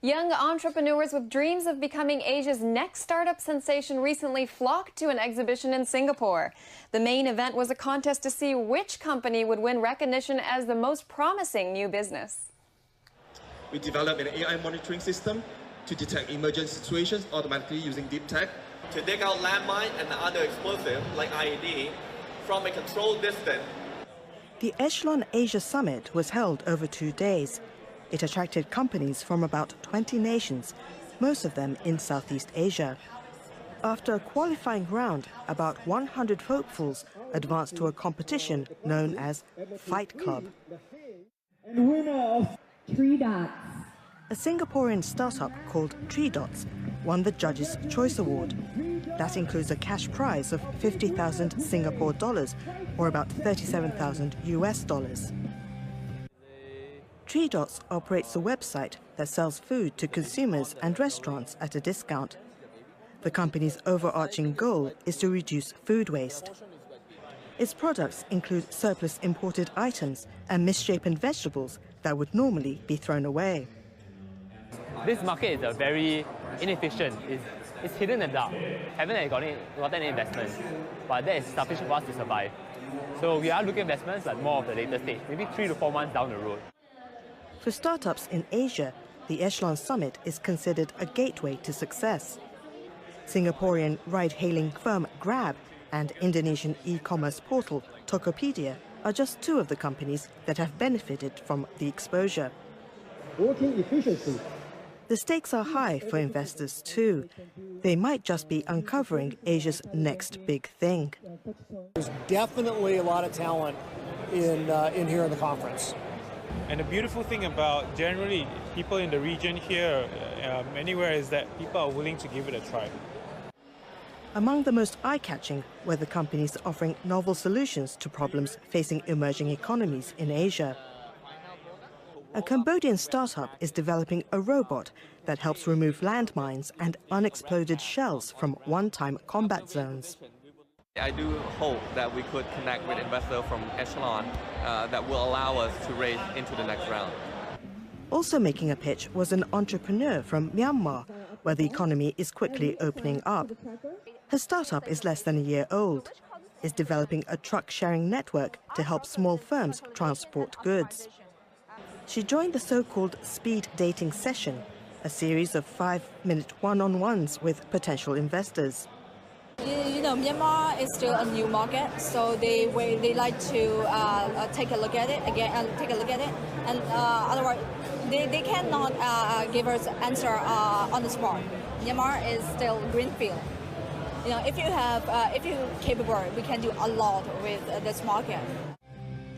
Young entrepreneurs with dreams of becoming Asia's next startup sensation recently flocked to an exhibition in Singapore. The main event was a contest to see which company would win recognition as the most promising new business. We developed an AI monitoring system to detect emergency situations automatically using deep tech. To dig out landmine and other explosives like IED from a controlled distance. The Echelon Asia Summit was held over 2 days. It attracted companies from about 20 nations, most of them in Southeast Asia. After a qualifying round, about 100 hopefuls advanced to a competition known as Fight Club. And winner of TreeDots. A Singaporean startup called TreeDots won the Judges' Choice Award. That includes a cash prize of 50,000 Singapore dollars, or about 37,000 US dollars. TreeDots operates a website that sells food to consumers and restaurants at a discount. The company's overarching goal is to reduce food waste. Its products include surplus imported items and misshapen vegetables that would normally be thrown away. This market is very inefficient. It's hidden in the dark. Haven't gotten any investments, but that is sufficient for us to survive. So we are looking at investments, but more of the later stage, maybe 3 to 4 months down the road. For startups in Asia, the Echelon Summit is considered a gateway to success. Singaporean ride-hailing firm Grab and Indonesian e-commerce portal Tokopedia are just two of the companies that have benefited from the exposure. Working efficiency. The stakes are high for investors too. They might just be uncovering Asia's next big thing. There's definitely a lot of talent in here in the conference. And the beautiful thing about generally people in the region here, anywhere, is that people are willing to give it a try. Among the most eye-catching were the companies offering novel solutions to problems facing emerging economies in Asia. A Cambodian startup is developing a robot that helps remove landmines and unexploded shells from one-time combat zones. I do hope that we could connect with investors from Echelon that will allow us to raise into the next round. Also making a pitch was an entrepreneur from Myanmar, where the economy is quickly opening up. Her startup is less than a year old, is developing a truck-sharing network to help small firms transport goods. She joined the so-called speed dating session, a series of 5-minute one-on-ones with potential investors. You know, Myanmar is still a new market, so they like to take a look at it and otherwise they cannot give us an answer on the spot. Myanmar is still greenfield. You know, if you're capable, we can do a lot with this market.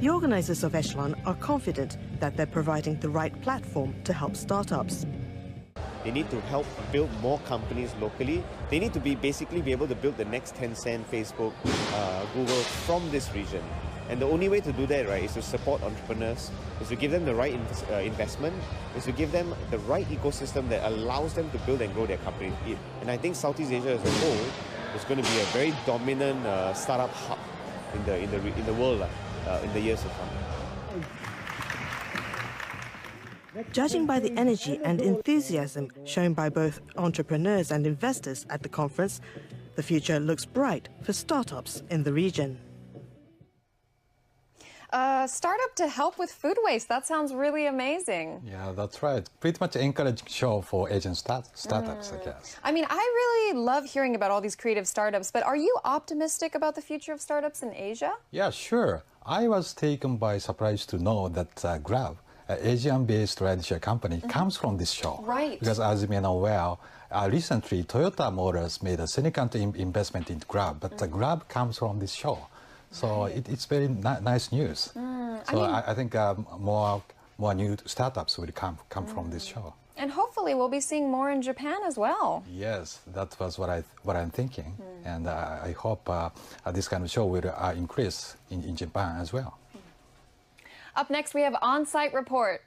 The organizers of Echelon are confident that they're providing the right platform to help startups. They need to help build more companies locally. They need to basically be able to build the next Tencent, Facebook, Google from this region. And the only way to do that, right, is to support entrepreneurs, is to give them the right investment, is to give them the right ecosystem that allows them to build and grow their company. And I think Southeast Asia as a whole is going to be a very dominant startup hub in the world in the years to come. Judging by the energy and enthusiasm shown by both entrepreneurs and investors at the conference, the future looks bright for startups in the region. A startup to help with food waste. That sounds really amazing. Yeah, that's right. Pretty much encouraging show for Asian startups, I guess. I mean, I really love hearing about all these creative startups, but are you optimistic about the future of startups in Asia? Yeah, sure. I was taken by surprise to know that Grab, an Asian-based rideshare company, comes from this show. Right. Because as you may know well, recently Toyota Motors made a significant investment in Grab, but Grab comes from this show. So it's very nice news. So I think more new startups will come from this show. And hopefully we'll be seeing more in Japan as well. Yes, that was what I'm thinking. And I hope this kind of show will increase in Japan as well. Up next, we have On-Site Report.